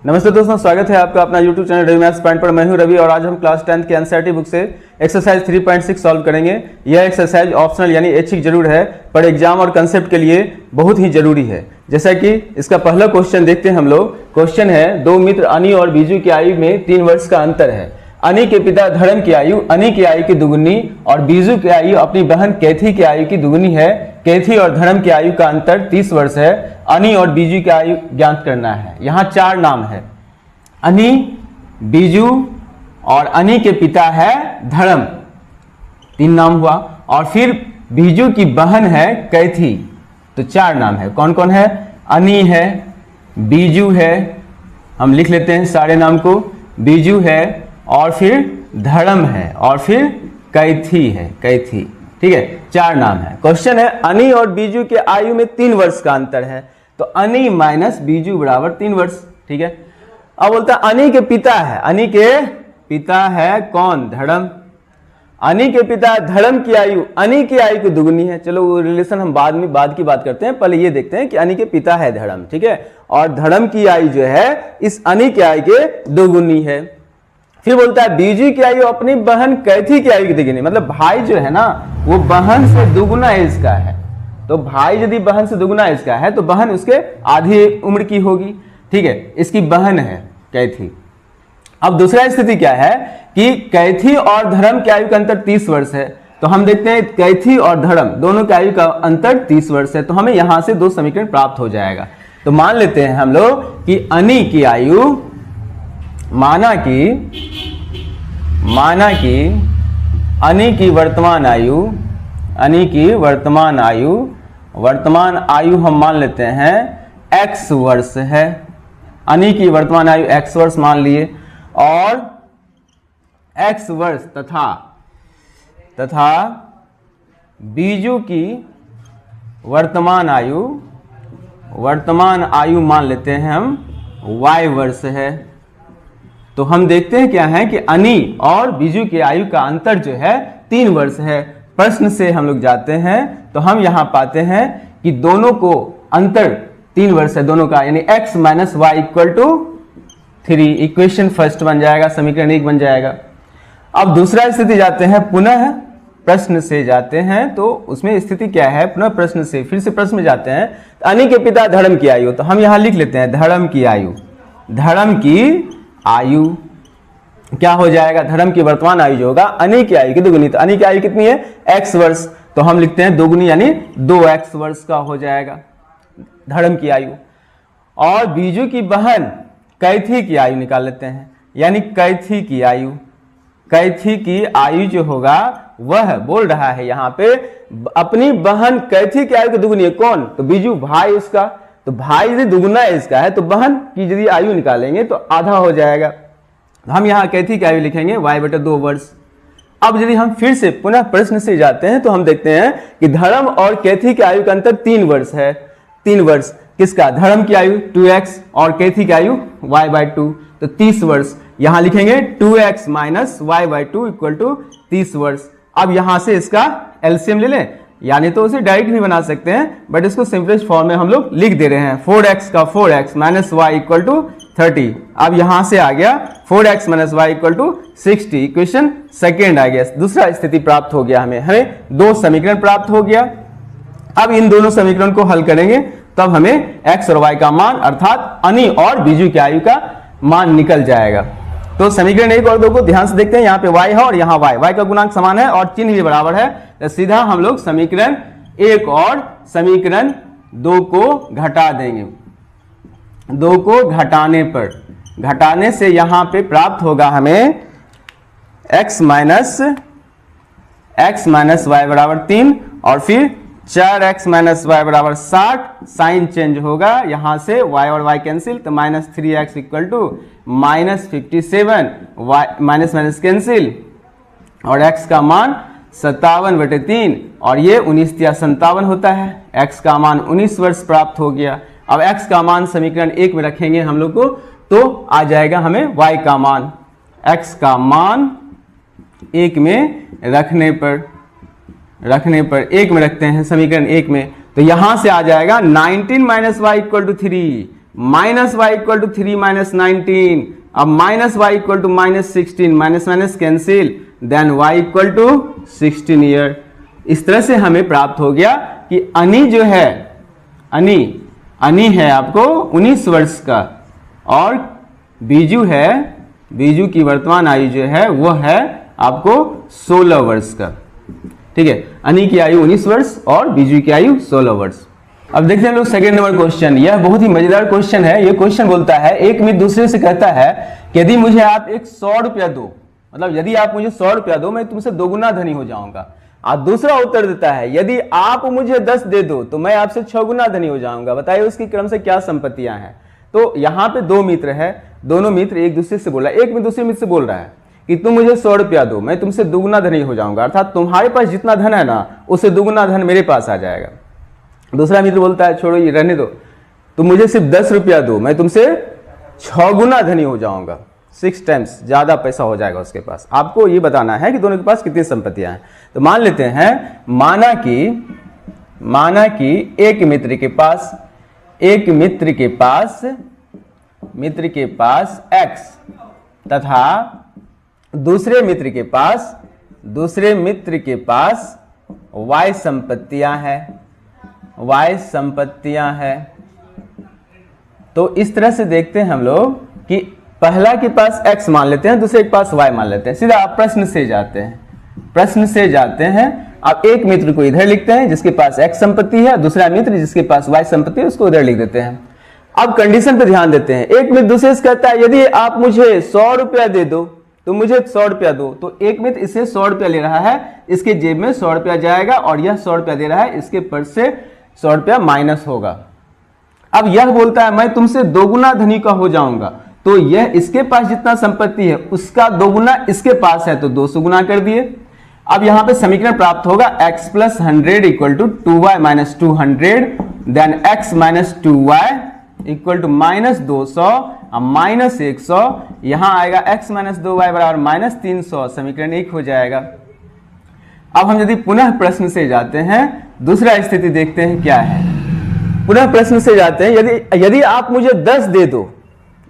नमस्ते दोस्तों, स्वागत है आपका अपना YouTube channel Ravi maths point पर। मैं हूं रवि और आज हम क्लास 10th के एनसीईआरटी बुक से एक्सरसाइज 3.6 सॉल्व करेंगे। यह एक्सरसाइज ऑप्शनल यानी ऐच्छिक जरूर है, पर एग्जाम और कंसेप्ट के लिए बहुत ही जरूरी है। जैसा कि इसका पहला क्वेश्चन देखते हैं हम लोग। क्वेश्चन है, दो मित्र अनी और बीजू की आयु में 3 वर्ष का अंतर है। अनी के पिता धर्म की आयु अनी की आयु की दुगुनी और बीजू की आयु अपनी बहन कैथी की आयु की दुगुनी है। कैथी और धर्म की आयु का अंतर 30 वर्ष है। अनी और बीजू की आयु ज्ञात करना है। यहाँ 4 नाम है, अनी, बीजू और अनी के पिता है धर्म, 3 नाम हुआ। और फिर बीजू की बहन है कैथी, तो 4 नाम है। कौन कौन है? अनी है, बीजू है, हम लिख लेते हैं सारे नाम को, बीजू है और फिर धर्म है और फिर कैथी है, कैथी। ठीक है, 4 नाम है। क्वेश्चन है, अनी और बीजू के आयु में 3 वर्ष का अंतर है, तो अनी माइनस बीजू बराबर 3 वर्ष। ठीक है, अब बोलता है अनी के पिता है, अनी के पिता है कौन? धर्म। अनी के पिता धर्म की आयु अनी की आयु की दुगुनी है। चलो वो रिलेशन हम बाद की बात करते हैं, पहले ये देखते हैं कि अनी के पिता है धर्म। ठीक है, और धर्म की आयु जो है इस अनी की आयु के दुगुनी है। फिर बोलता है बीजू की आयु अपनी बहन कैथी की आयु की दुगुनी, मतलब भाई जो है ना वो बहन से दुगुना एज का है। तो भाई यदि बहन से दुगुना एज का है तो बहन उसके आधी उम्र की होगी। ठीक है, इसकी बहन है कैथी। अब दूसरा स्थिति क्या है कि कैथी और धर्म की आयु का अंतर 30 वर्ष है। तो हम देखते हैं कैथी और धर्म दोनों की आयु का अंतर 30 वर्ष है, तो हमें यहां से 2 समीकरण प्राप्त हो जाएगा। तो मान लेते हैं हम लोग कि अनी की आयु माना कि अनी की वर्तमान आयु हम मान लेते हैं x वर्ष है। अनी की वर्तमान आयु x वर्ष मान लिए और x वर्ष तथा बीजू की वर्तमान आयु मान लेते हैं हम y वर्ष है। तो हम देखते हैं क्या है कि अनी और बीजू की आयु का अंतर जो है 3 वर्ष है। प्रश्न से हम लोग जाते हैं तो हम यहां पाते हैं कि दोनों को अंतर 3 वर्ष है दोनों का, यानी x minus y equal to 3। Equation first बन जाएगा, समीकरण 1 बन जाएगा। अब दूसरा स्थिति जाते हैं, पुनः प्रश्न से जाते हैं तो उसमें स्थिति क्या है? पुनः प्रश्न से फिर से प्रश्न में जाते हैं। तो अनी के पिता धर्म की आयु, तो हम यहां लिख लेते हैं धर्म की आयु क्या हो जाएगा? धर्म की वर्तमान आयु जो होगा अनी की आयु की दुगुनी। तो अनी की आयु कितनी है? x वर्ष, तो हम लिखते हैं दुगुनी यानी 2x वर्ष का हो जाएगा धर्म की आयु। और बीजू की बहन कैथी की आयु निकाल लेते हैं, यानी कैथी की आयु जो होगा वह बोल रहा है यहाँ पे अपनी बहन कैथी की आयु की दुगुनी है। कौन? तो बीजू, भाई उसका। तो भाई यदि दुगुना इसका है तो बहन की यदि आयु निकालेंगे तो आधा हो जाएगा। हम यहाँ कैथी की आयु लिखेंगे y/2 वर्ष। अब यदि हम फिर से पुनः प्रश्न से जाते हैं तो हम देखते हैं कि धर्म और कैथी की आयु का अंतर 3 वर्ष है। 3 वर्ष किसका? धर्म की आयु 2x और कैथी की आयु y/2, तो 30 वर्ष। यहां लिखेंगे 2x minus y/2 equal to 30 वर्ष। अब यहां से इसका एलसीएम ले लें, यानी तो उसे डायरेक्ट भी बना सकते हैं, बट इसको सिंपलेस्ट फॉर्म में हम लोग लिख दे रहे हैं। 4x का 4x minus y equal to 30। अब यहां से आ गया 4x minus y equal to 60। Equation second आ गया, दूसरा स्थिति प्राप्त हो गया। हमें 2 समीकरण प्राप्त हो गया। अब इन दोनों समीकरण को हल करेंगे तब हमें x और y का मान अर्थात अनी और बीजू की आयु का मान निकल जाएगा। तो समीकरण 1 और 2 को ध्यान से देखते हैं। यहाँ पे y है और यहाँ y का गुणांक समान है और चिन्ह भी बराबर है, तो सीधा हम लोग समीकरण 1 और समीकरण 2 को घटा देंगे। 2 को घटाने से यहाँ पे प्राप्त होगा हमें x माइनस y बराबर 3 और फिर 4x माइनस y बराबर 60। साइन चेंज होगा, यहां से y और y कैंसिल, तो minus 3x equal to minus 57। Minus minus cancel और x का मान 57/3 और ये 19×57 होता है। x का मान 19 वर्ष प्राप्त हो गया। अब x का मान समीकरण 1 में रखेंगे हम लोग को तो आ जाएगा हमें y का मान। x का मान 1 में रखने पर 1 में रखते हैं समीकरण 1 में, तो यहां से आ जाएगा 19 minus y equal to 3। Minus y equal to 3 minus 19, अब minus y equal to minus 16, minus minus cancel, then y equal to 16 ईयर। इस तरह से हमें प्राप्त हो गया कि अनी जो है, अनी है आपको 19 वर्ष का, और बीजू है, बीजू की वर्तमान आयु जो है वो है आपको 16 वर्ष का। ठीक है, अनी की आयु 19 वर्ष और बीजू की आयु 16 वर्ष। अब देखते हैं लोग सेकंड नंबर क्वेश्चन। यह बहुत ही मजेदार क्वेश्चन है। यह क्वेश्चन बोलता है, एक मित्र दूसरे से कहता है कि यदि मुझे आप एक 100 रुपया दो, मतलब यदि आप मुझे 100 रुपया दो मैं तुमसे दोगुना धनी हो जाऊंगा। और दूसरा उत्तर देता है, यदि आप मुझे 10 दे दो तो मैं आपसे 6 गुना धनी हो जाऊंगा। बताइए उसकी क्रम से क्या संपत्तियां हैं। तो यहाँ पे दो मित्र है, दोनों मित्र एक दूसरे से बोल रहा है। एक मित्र दूसरे मित्र से बोल रहा है कि तुम मुझे 100 रुपया दो, मैं तुमसे दुगुना धनी हो जाऊंगा, अर्थात तुम्हारे पास जितना धन है ना उससे दुगुना धन मेरे पास आ जाएगा। दूसरा मित्र बोलता है, छोड़ो ये रहने दो, तुम मुझे सिर्फ 10 रुपया दो, मैं तुमसे 6 गुना धनी हो जाऊंगा, 6 टाइम्स ज्यादा पैसा हो जाएगा उसके पास। आपको ये बताना है कि दोनों के पास कितनी संपत्तियां हैं। तो मान लेते हैं, माना कि एक मित्र के पास x तथा दूसरे मित्र के पास y संपत्तियां हैं। तो इस तरह से देखते हैं हम लोग कि पहला के पास x मान लेते हैं, दूसरे के पास y मान लेते हैं। सीधा आप प्रश्न से जाते हैं। अब एक मित्र को इधर लिखते हैं जिसके पास x संपत्ति है, दूसरा मित्र जिसके पास y संपत्ति है उसको उधर लिख देते हैं। अब कंडीशन पे ध्यान देते हैं। एक मित्र दूसरे से कहता है, यदि आप मुझे 100 रुपया दे दो तो मुझे 100 रुपया दो। तो एक मित्र इससे 100 रुपया ले रहा है, इसके जेब में 100 रुपया जाएगा और यह 100 रुपया दे रहा है, इसके पर्स से 100 रुपया माइनस होगा। अब यह बोलता है मैं तुमसे दोगुना धनी का हो जाऊंगा। तो यह इसके पास जितना संपत्ति है उसका दोगुना इसके पास है, तो 200 गुना कर दिए। अब यहां पे समीकरण प्राप्त होगा x plus 100 equal to 2y minus 200, then x minus 2y equal to minus 200 minus 100, यहां आएगा x माइनस 2y बराबर माइनस 300, समीकरण 1 हो जाएगा। अब हम यदि पुनः प्रश्न से जाते हैं, दूसरा स्थिति देखते हैं क्या है। पुनः प्रश्न से जाते हैं, यदि आप मुझे 10 दे दो।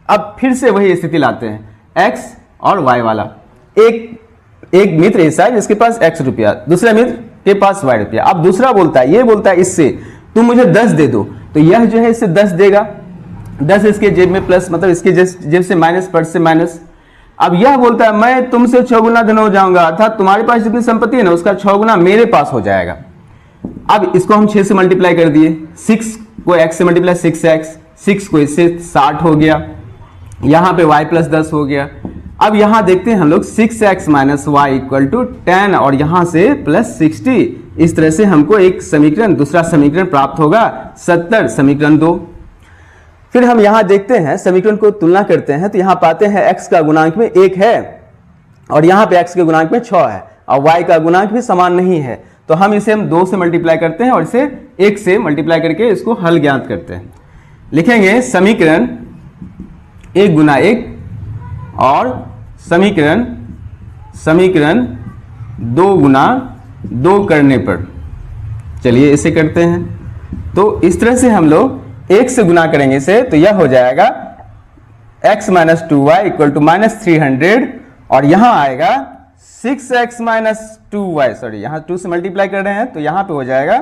अब फिर से वही स्थिति लाते हैं, x और y वाला। एक मित्र ऐसा है जिसके पास x रुपया, दूसरा मित्र के पास y रुपया। अब दूसरा बोलता है, ये बोलता है इससे तुम मुझे 10 दे दो, तो यह जो है इससे 10 देगा, 10 इसके जेब में प्लस, मतलब इसके जेब से माइनस, पर्स से माइनस। अब यह बोलता है मैं तुमसे 6 गुना धन हो जाऊंगा, अर्थात तुम्हारे पास जितनी संपत्ति है ना उसका 6 गुना मेरे पास हो जाएगा। अब इसको हम 6 से मल्टीप्लाई कर दिए, 6 को x से मल्टीप्लाई 6x, 6 को इससे 60 हो गया, यहां पे y प्लस 10 हो गया। अब यहां देखते हैं हम लोग 6x minus y equal to 10 और यहां से प्लस 60। इस तरह से हमको एक समीकरण, दूसरा समीकरण प्राप्त होगा 70, समीकरण 2। फिर हम यहां देखते हैं, समीकरण को तुलना करते हैं, तो यहां पाते हैं x का गुणांक में 1 है और यहां पे x के गुणांक में 6 है और y का गुणांक भी समान नहीं है। तो हम इसे 2 से मल्टीप्लाई करते हैं और इसे 1 से मल्टीप्लाई करके इसको हल ज्ञात करते हैं। लिखेंगे समीकरण 1 गुना 1 और समीकरण 2 गुना 2 करने पर, चलिए इसे करते हैं। तो इस तरह से हम लोग 1 से गुना करेंगे इसे, तो यह हो जाएगा x minus 2y equal to minus 300 और यहां आएगा 6x माइनस 2y, सॉरी यहां 2 से मल्टीप्लाई कर रहे हैं तो यहां पे हो जाएगा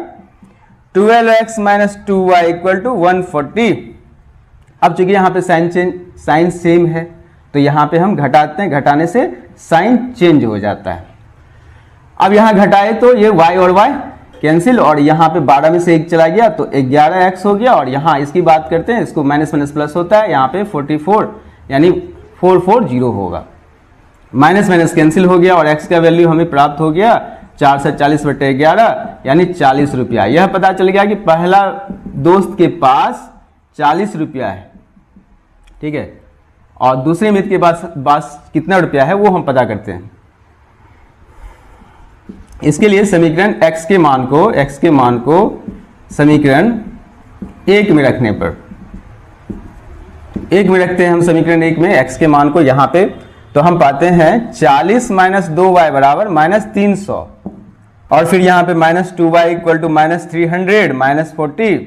12x minus 2y equal to 140। अब चूंकि यहां पे साइन सेम है तो यहां पे हम घटाते हैं, घटाने से साइन चेंज हो जाता है। अब यहां घटाए तो ये y और y कैंसिल और यहां पे 12 में से 1 चला गया तो 11x हो गया और यहां इसकी बात करते हैं, इसको माइनस माइनस प्लस होता है, यहां पे 44 यानी 440 होगा। माइनस माइनस कैंसिल हो गया और x का वैल्यू हमें प्राप्त हो गया 440/11 यानी 40 रुपया। यह पता चल गया कि पहला दोस्त के पास 40 रुपया है, ठीक है, और दूसरे मित्र के पास कितना रुपया है वो हम पता करते हैं। इसके लिए समीकरण x के मान को समीकरण 1 में रखने पर, 1 में रखते हैं हम समीकरण 1 में x के मान को यहाँ पे, तो हम पाते हैं 40 माइनस 2y बराबर माइनस 300 और फिर यहाँ पे minus 2y equal to minus 300 minus 40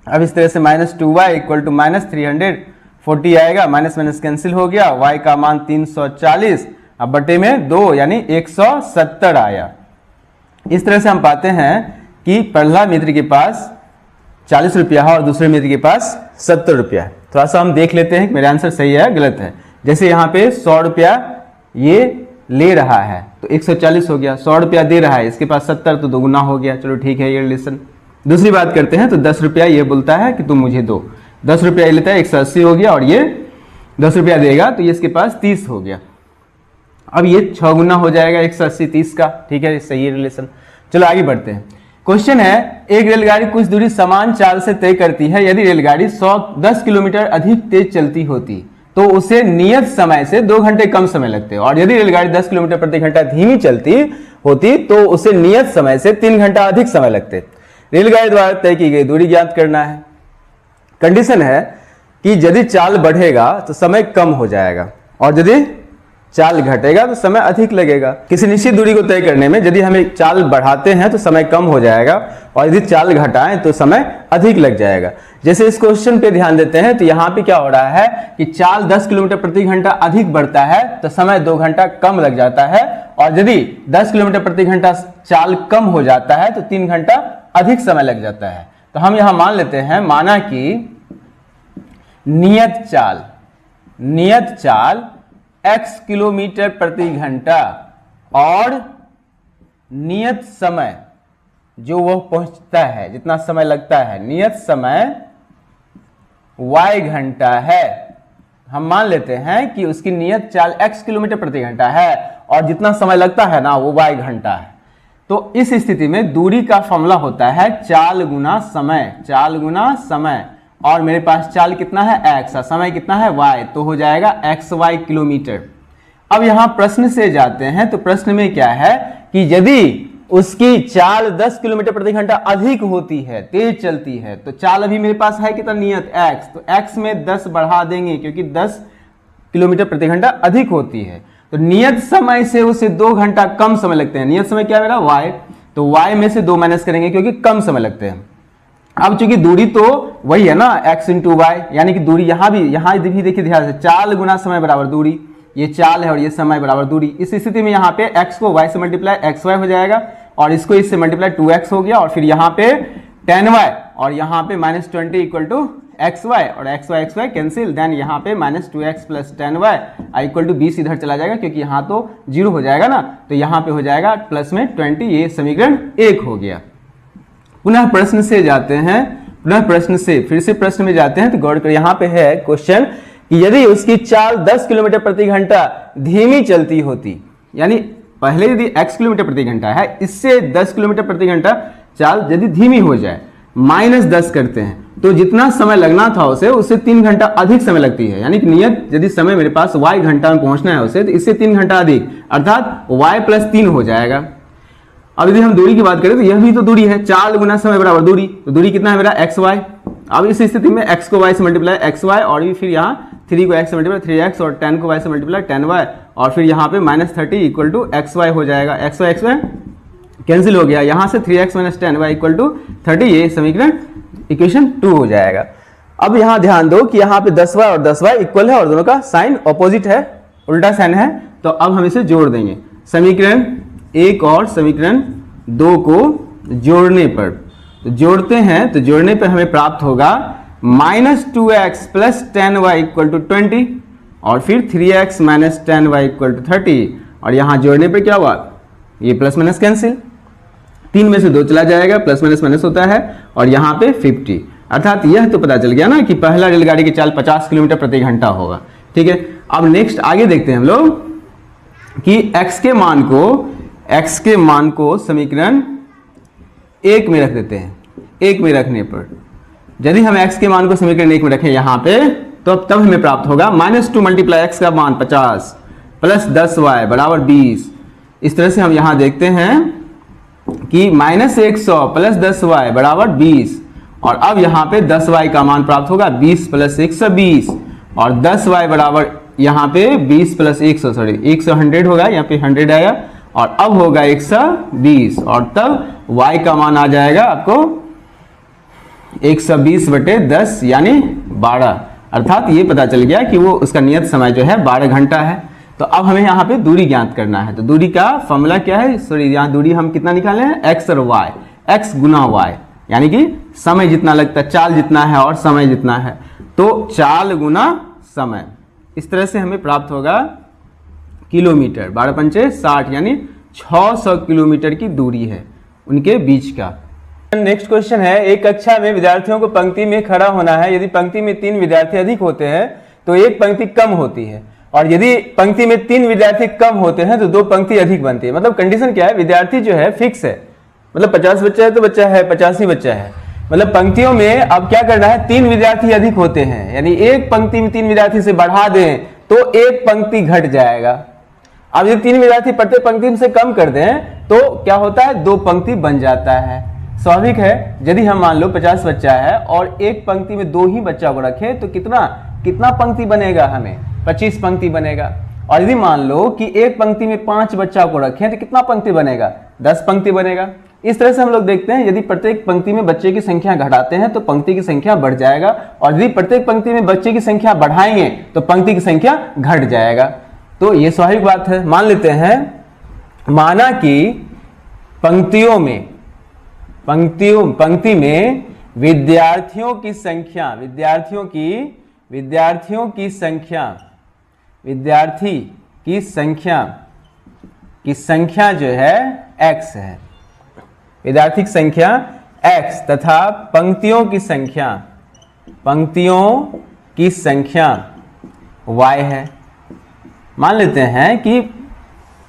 अब इस तरह से -2y इक्वल टू -340 आएगा, माइनस माइनस कैंसिल हो गया, y का मान 340, अब बटे में 2 यानी 170 आया। इस तरह से हम पाते हैं कि पहला मित्र के पास 40 रुपया है और दूसरे मित्र के पास 70 रुपया है। थोड़ा सा हम देख लेते हैं कि मेरा आंसर सही है गलत है। जैसे यहाँ पे 100 रुपया ये ले रहा है तो 140 हो गया, 100 रुपया दे रहा है, इसके पास 70 तो दोगुना हो गया, चलो ठीक है ये रिलेशन। दूसरी बात करते हैं तो 10 रुपया ये बोलता है कि तुम मुझे दो, 10 रुपया ये लेता है, 180 हो गया, और ये 10 रुपया देगा तो ये इसके पास 30 हो गया। अब ये 6 गुना हो जाएगा 180 30 का, ठीक है, सही है रिलेशन। चलो आगे बढ़ते हैं। क्वेश्चन है, एक रेलगाड़ी कुछ दूरी समान चाल से तय करती है, यदि रेलगाड़ी 110 किलोमीटर अधिक तेज चलती होती तो उसे नियत समय से 2 घंटे कम समय लगते, और यदि रेलगाड़ी 10 किलोमीटर प्रति घंटा धीमी चलती होती तो उसे नियत समय से 3 घंटा अधिक समय लगते। रेलगाड़ी द्वारा तय की गई दूरी ज्ञात करना है। कंडीशन है कि यदि चाल बढ़ेगा तो समय कम हो जाएगा और यदि चाल घटेगा तो समय अधिक लगेगा। किसी निश्चित दूरी को तय करने में यदि हमें चाल बढ़ाते हैं तो समय कम हो जाएगा और यदि चाल घटाएं तो समय अधिक लग जाएगा। जैसे इस क्वेश्चन पे ध्यान देते हैं तो यहाँ पे क्या हो रहा है कि चाल 10 किलोमीटर प्रति घंटा अधिक बढ़ता है तो समय 2 घंटा कम लग जाता है, और यदि 10 किलोमीटर प्रति घंटा चाल कम हो जाता है तो 3 घंटा अधिक समय लग जाता है। तो हम यहाँ मान लेते हैं, माना कि नियत चाल x किलोमीटर प्रति घंटा और नियत समय जो वह पहुंचता है, जितना समय लगता है, नियत समय y घंटा है। हम मान लेते हैं कि उसकी नियत चाल x किलोमीटर प्रति घंटा है और जितना समय लगता है ना वो y घंटा है। तो इस स्थिति में दूरी का फॉर्मूला होता है चाल गुना समय, और मेरे पास चाल कितना है x, समय कितना है y, तो हो जाएगा xy किलोमीटर। अब यहां प्रश्न से जाते हैं तो प्रश्न में क्या है कि यदि उसकी चाल 10 किलोमीटर प्रति घंटा अधिक होती है, तेज चलती है, तो चाल अभी मेरे पास है कितना नियत x, तो x में 10 बढ़ा देंगे क्योंकि 10 किलोमीटर प्रति घंटा अधिक होती है, तो नियत समय से उसे 2 घंटा कम समय लगते हैं। नियत समय क्या है मेरा y, तो y में से 2 माइनस करेंगे क्योंकि कम समय लगते हैं। अब चूंकि दूरी तो वही है ना x इंटू वाई, यानी कि दूरी यहाँ भी देखिए ध्यान से, चाल गुना समय बराबर दूरी, ये चाल है और ये समय बराबर दूरी। इस स्थिति में यहाँ पे x को y से मल्टीप्लाई xy हो जाएगा और इसको इससे मल्टीप्लाई 2x हो गया, और फिर यहाँ पे tan y और यहाँ पे -20 इक्वल टू xy और xy कैंसिल, देन यहाँ पे -2x plus tan y equal to 20 इधर चला जाएगा क्योंकि यहाँ तो 0 हो जाएगा ना, तो यहाँ पे हो जाएगा प्लस में 20, ये समीकरण 1 हो गया। पुनः प्रश्न से जाते हैं, फिर से प्रश्न में जाते हैं तो गौर कर, यहाँ पे है क्वेश्चन कि यदि उसकी चाल 10 किलोमीटर प्रति घंटा धीमी चलती होती, यानी पहले यदि x किलोमीटर प्रति घंटा है, इससे 10 किलोमीटर प्रति घंटा चाल यदि धीमी हो जाए, -10 करते हैं तो जितना समय लगना था उससे 3 घंटा अधिक समय लगती है। यानी कि नियत यदि समय मेरे पास y घंटा में पहुंचना है उसे, तो इससे 3 घंटा अधिक, अर्थात y + 3 हो जाएगा। अब यदि हम दूरी की बात करें तो यह भी तो दूरी है, चाल गुना समय बराबर दूरी, तो दूरी कितना है मेरा xy। अब इस स्थिति में x को y से मल्टीप्लाई xy, और फिर यहाँ 3 को x से मल्टीप्लाई 3x और 10 को y से मल्टीप्लाई 10y, और फिर यहाँ पे -30 इक्वल टू xy हो जाएगा। xy कैंसिल हो गया, यहाँ से 3x - 10y इक्वल टू 30, ये समीकरण इक्वेशन 2 हो जाएगा। अब यहाँ ध्यान दो कि यहाँ पे 10y और 10y इक्वल है और दोनों का साइन ऑपोजिट है, उल्टा साइन है, तो अब हम इसे जोड़ देंगे। समीकरण 1 और समीकरण 2 को जोड़ने पर, तो जोड़ते हैं तो जोड़ने पर हमें प्राप्त होगा -2x plus 10y equal to 20 और फिर 3x minus 10y equal to 30, और यहाँ जोड़ने पर क्या हुआ, ये प्लस माइनस कैंसिल, 3 में से 2 चला जाएगा, प्लस माइनस माइनस होता है, और यहाँ पे 50, अर्थात यह तो पता चल गया ना कि पहला रेलगाड़ी की चाल 50 किलोमीटर प्रति घंटा होगा। ठीक है, अब नेक्स्ट आगे देखते हैं हम लोग कि x के मान को समीकरण 1 में रख देते हैं। 1 में रखने पर यदि हम x के मान को समीकरण 1 में रखें यहाँ पे, तो तब हमें प्राप्त होगा -2 मल्टीप्लाई x का मान 50 प्लस 10y बराबर 20। इस तरह से हम यहाँ देखते हैं कि -100 प्लस 10y बराबर 20, और अब यहाँ पे 10y का मान प्राप्त होगा 20 प्लस 120, और 10y बराबर यहाँ पे 20 प्लस 100 100 होगा, यहाँ पे 100 आया, और अब होगा 120, और तब y का मान आ जाएगा आपको 120/10 यानी 12, अर्थात ये पता चल गया कि वो उसका नियत समय जो है 12 घंटा है। तो अब हमें यहाँ पे दूरी ज्ञात करना है। तो दूरी का फॉर्मूला क्या है, सॉरी यहाँ दूरी हम कितना निकाले हैं, x और y, x गुना y, यानी कि समय जितना लगता है, चाल जितना है और समय जितना है, तो चाल गुना समय। इस तरह से हमें प्राप्त होगा किलोमीटर। 12 पंचे 60 यानी 600 किलोमीटर की दूरी है उनके बीच का। नेक्स्ट क्वेश्चन है, एक कक्षा में विद्यार्थियों को पंक्ति में खड़ा होना है। यदि पंक्ति में 3 विद्यार्थी अधिक होते हैं तो एक पंक्ति कम होती है, और यदि पंक्ति में 3 विद्यार्थी कम होते हैं तो 2 पंक्ति अधिक बनती है। मतलब कंडीशन क्या है, विद्यार्थी जो है फिक्स है, मतलब 50 बच्चा है तो बच्चा है, 85 बच्चा है। मतलब पंक्तियों में अब क्या करना है, 3 विद्यार्थी अधिक होते हैं, यानी एक पंक्ति में 3 विद्यार्थी से बढ़ा दें तो एक पंक्ति घट जाएगा। अब यदि 3 विद्यार्थी प्रत्येक पंक्ति से कम कर दें तो क्या होता है, 2 पंक्ति बन जाता है। स्वाभाविक है, यदि हम मान लो 50 बच्चा है और एक पंक्ति में 2 ही बच्चा को रखें तो कितना पंक्ति बनेगा, हमें 25 पंक्ति बनेगा। और यदि मान लो कि एक पंक्ति में 5 बच्चा को रखें तो कितना पंक्ति बनेगा, 10 पंक्ति बनेगा। इस तरह से हम लोग देखते हैं, यदि प्रत्येक पंक्ति में बच्चे की संख्या घटाते हैं तो पंक्ति की संख्या बढ़ जाएगा, और यदि प्रत्येक पंक्ति में बच्चे की संख्या बढ़ाएंगे तो पंक्ति की संख्या घट जाएगा। तो ये स्वाभाविक बात है। मान लेते हैं, माना कि पंक्ति में विद्यार्थियों की संख्या जो है x है, विद्यार्थी की संख्या x तथा पंक्तियों की संख्या y है। मान लेते हैं कि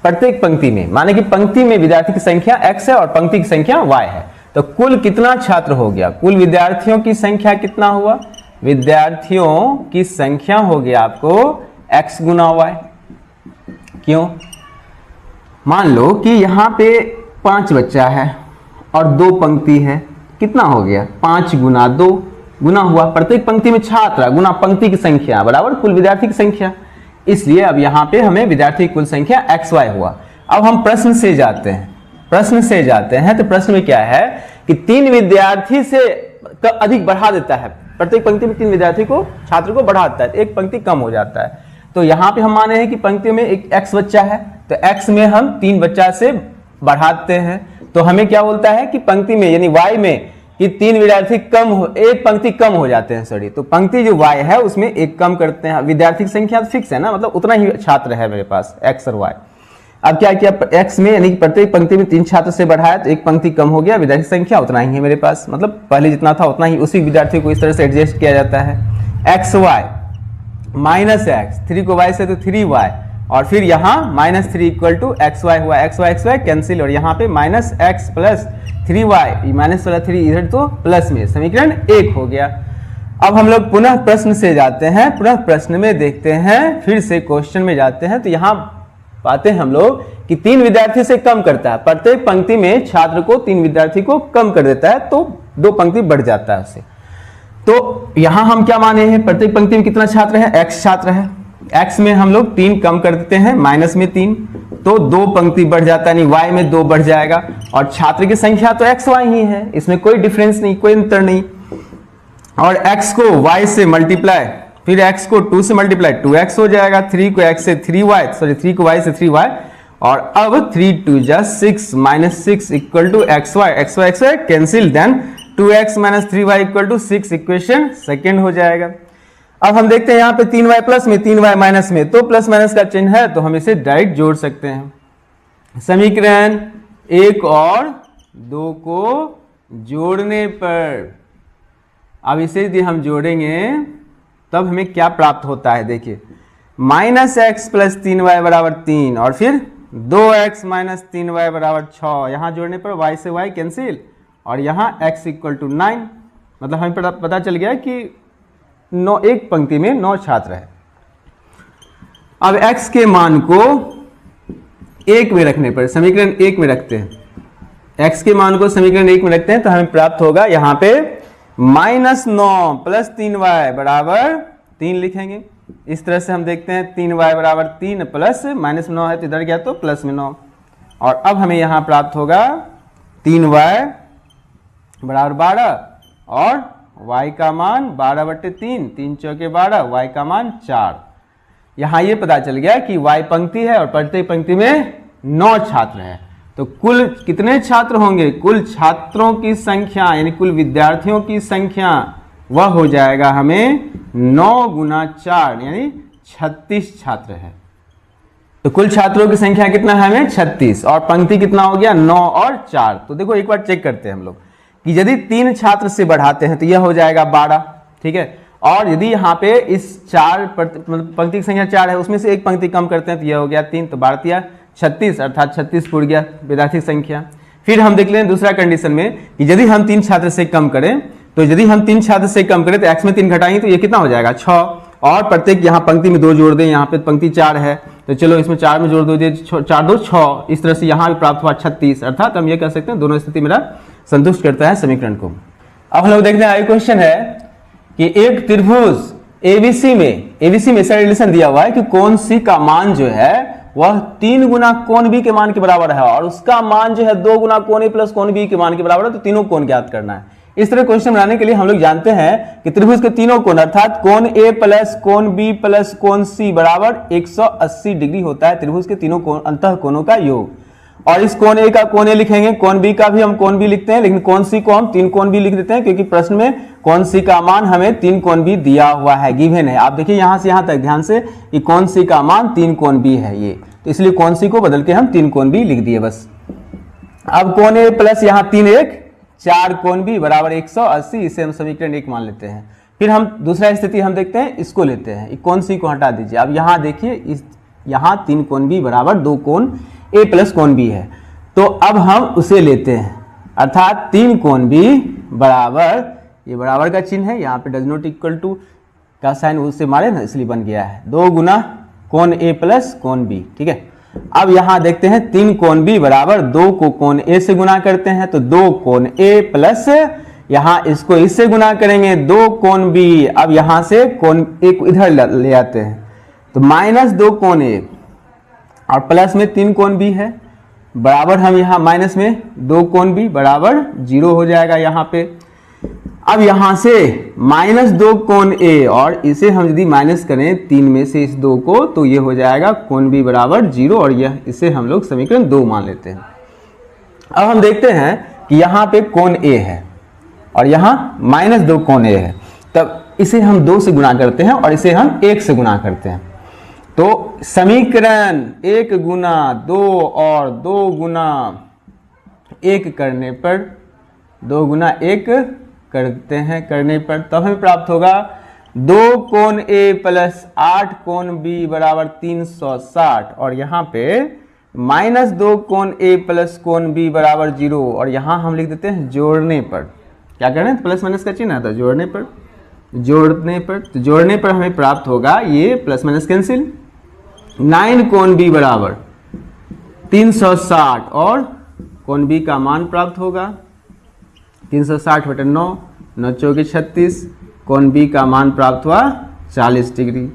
प्रत्येक पंक्ति में, माने कि पंक्ति में विद्यार्थी की संख्या x है और पंक्ति की संख्या y है, तो कुल कितना छात्र हो गया, कुल विद्यार्थियों की संख्या कितना हुआ, विद्यार्थियों की संख्या हो गया आपको x गुना y। क्यों, मान लो कि यहाँ पे 5 बच्चा है और 2 पंक्ति है, कितना हो गया, 5 गुना 2 गुना हुआ प्रत्येक पंक्ति में छात्र गुना पंक्ति की संख्या बराबर कुल विद्यार्थी की संख्या। इसलिए अब यहाँ पे हमें विद्यार्थी की कुल संख्या xy हुआ। अब हम प्रश्न से जाते हैं, तो प्रश्न में क्या है कि 3 विद्यार्थी से अधिक बढ़ा देता है, प्रत्येक पंक्ति में 3 विद्यार्थी को, छात्र को बढ़ा देता है, एक पंक्ति कम हो जाता है। तो यहाँ पे हम माने हैं कि पंक्ति में एक x बच्चा है, तो x में हम 3 बच्चा से बढ़ाते हैं, तो हमें क्या बोलता है कि पंक्ति में यानी y में कि 3 विद्यार्थी एक पंक्ति कम हो जाते हैं, सॉरी, तो पंक्ति जो y है उसमें एक कम करते हैं। विद्यार्थी की संख्या फिक्स है ना, मतलब उतना ही छात्र है मेरे पास x और y। अब क्या किया, x में यानी कि प्रत्येक पंक्ति में 3 छात्र से बढ़ाया तो एक पंक्ति कम हो गया, विद्यार्थी की संख्या उतना ही है मेरे पास, मतलब पहले जितना था उतना ही, उसी विद्यार्थी को इस तरह से एडजस्ट किया जाता है। xy माइनस x, 3 को y से तो 3y, और फिर यहाँ -3 इक्वल टू xy हुआ, xy कैंसिल, और यहाँ पे -x प्लस 3y, माइनस वाला 3 इधर तो प्लस में, समीकरण 1 हो गया। अब हम लोग पुनः प्रश्न से जाते हैं, पुनः प्रश्न में देखते हैं, फिर से क्वेश्चन में जाते हैं, तो यहाँ पाते हैं हम लोग कि 3 विद्यार्थी से कम करता है, प्रत्येक पंक्ति में छात्र को 3 विद्यार्थी को कम कर देता है, तो 2 पंक्ति बढ़ जाता है उससे। तो यहाँ हम क्या माने हैं, प्रत्येक पंक्ति में कितना छात्र है, x छात्र है, x में हम लोग 3 कम कर देते हैं, माइनस में 3, तो 2 पंक्ति बढ़ जाता है, यानी y में 2 बढ़ जाएगा, और छात्र की संख्या तो xy ही है, इसमें कोई डिफरेंस नहीं, कोई अंतर नहीं। और x को y से मल्टीप्लाई, फिर x को 2 से मल्टीप्लाई 2x हो जाएगा, 3 को x से 3y, सॉरी 3 को y से 3y, और अब 3 2 जा 6 -6 equal to xy cancel, then 2x - 3y equal to 6, equation second हो जाएगा। अब हम देखते हैं यहाँ पे 3y प्लस में 3y माइनस में, तो प्लस माइनस का चिन्ह है तो हम इसे डायरेक्ट जोड़ सकते हैं। समीकरण 1 और 2 को जोड़ने पर, अब इसे यदि हम जोड़ेंगे तब हमें क्या प्राप्त होता है, देखिए -x प्लस 3y बराबर 3, और फिर 2x माइनस 3y बराबर 6, यहाँ जोड़ने पर y से y कैंसिल, और यहाँ x इक्वल टू 9, मतलब हमें पता चल गया कि एक पंक्ति में 9 छात्र है। अब x के मान को 1 में रखने पर, समीकरण 1 में रखते हैं, x के मान को समीकरण 1 में रखते हैं तो हमें प्राप्त होगा यहाँ पे -9 प्लस 3y बराबर 3 लिखेंगे। इस तरह से हम देखते हैं 3y बराबर 3 प्लस -9 है तो इधर गया तो प्लस में 9, और अब हमें यहाँ प्राप्त होगा 3y बराबर 12 और y का मान 12/3, 3 चौके 12, y का मान 4। यहाँ ये पता चल गया कि y पंक्ति है और प्रत्येक पंक्ति में 9 छात्र हैं। तो कुल कितने छात्र होंगे? कुल छात्रों की संख्या यानी कुल विद्यार्थियों की संख्या वह हो जाएगा हमें 9 गुना 4 यानी 36 छात्र है। तो कुल छात्रों की संख्या कितना है हमें? 36। और पंक्ति कितना हो गया? 9 और 4। तो देखो एक बार चेक करते हैं हम लोग कि यदि 3 छात्र से बढ़ाते हैं तो यह हो जाएगा 12, ठीक है। और यदि यहाँ पे इस 4 पंक्ति की संख्या 4 है, उसमें से एक पंक्ति कम करते हैं तो यह हो गया 3, तो 12 36 अर्थात 36 पूर्ण गया विद्यार्थी संख्या। फिर हम देख लें दूसरा कंडीशन में कि यदि हम 3 छात्र से कम करें, तो यदि हम 3 छात्र से कम करें तो x में 3 घटाएंगे तो ये कितना हो जाएगा? 6। और प्रत्येक यहाँ पंक्ति में 2 जोड़ दें, यहाँ पे पंक्ति 4 है तो चलो इसमें 4 में जोड़ दो, 4 2 6। इस तरह से यहाँ भी प्राप्त हुआ 36, अर्थात हम ये कह सकते हैं दोनों स्थिति मेरा संतुष्ट करता है समीकरण को। अब हम लोग देखते हैं आगे क्वेश्चन है कि एक त्रिभुज एबीसी में ऐसा रिलेशन दिया हुआ है कि कोण सी का मान जो है वह 3 गुना कोण बी के मान के बराबर है और उसका मान जो है 2 गुना कोण ए प्लस कोण बी के मान के बराबर है। तो तीनों कोण ज्ञात करना है। इस तरह क्वेश्चन बनाने के लिए हम लोग जानते हैं कि त्रिभुज के तीनों कोण अर्थात कोण ए प्लस कोण बी प्लस कोण सी बराबर 180 डिग्री होता है त्रिभुज के तीनों कोण अंतः कोणों का योग। और इस कोण ए का कोण ए लिखेंगे, कोण बी का भी हम कोण बी लिखते हैं, लेकिन कोण सी को हम 3 कोण बी लिख देते हैं क्योंकि प्रश्न में कोण सी का मान हमें 3 कोण बी दिया हुआ है, गिवन है। आप देखिए यहां से यहां तक ध्यान से कि कोण सी का मान 3 कोण बी है ये, तो इसलिए कोण सी को बदल के हम 3 कोण बी लिख दिए बस। अब कोण ए प्लस यहाँ 3 1 4 कोण बी बराबर 180, इसे हम समीकरण 1 मान लेते हैं। फिर हम दूसरा स्थिति हम देखते हैं, इसको लेते हैं, कोण सी को हटा दीजिए। अब यहाँ देखिए इस यहाँ 3 कोण बी बराबर 2 कोण ए प्लस कोण बी है, तो अब हम उसे लेते हैं अर्थात 3 कोण बी बराबर, ये बराबर का चिन्ह है, यहाँ पे डज नॉट इक्वल टू का साइन उससे मारे ना इसलिए बन गया है 2 गुना कोण ए प्लस कोण बी, ठीक है। अब यहां देखते हैं 3 कोण बी बराबर 2 को कोण ए से गुना करते हैं तो 2 कोण ए प्लस यहां इसको इससे गुना करेंगे 2 कोण बी। अब यहां से कोण ए को इधर ले आते हैं तो -2 कोण ए और प्लस में 3 कोण बी है बराबर, हम यहां माइनस में 2 कोण बी बराबर 0 हो जाएगा यहाँ पे। अब यहां से -2 कोण ए और इसे हम यदि माइनस करें 3 में से इस 2 को तो ये हो जाएगा कोण बी बराबर 0 और यह इसे हम लोग समीकरण 2 मान लेते हैं। अब हम देखते हैं कि यहाँ पे कोण ए है और यहाँ -2 कोण ए है, तब इसे हम 2 से गुना करते हैं और इसे हम 1 से गुना करते हैं। तो समीकरण 1 गुना 2 और 2 गुना 1 करने पर 2 गुना 1 करते हैं करने पर तब हमें प्राप्त होगा 2 कोण ए प्लस 8 कोण बी बराबर 360 और यहाँ पे -2 कोण ए प्लस कोण बी बराबर 0 और यहाँ हम लिख देते हैं जोड़ने पर, क्या कर रहे हैं प्लस माइनस का चिन्ह आता है जोड़ने पर हमें प्राप्त होगा ये प्लस माइनस कैंसिल 9 कोण बी बराबर 360 और कोण बी का मान प्राप्त होगा 360 बटे 9, 9 चौके 36, कोण बी का मान प्राप्त हुआ 40 डिग्री।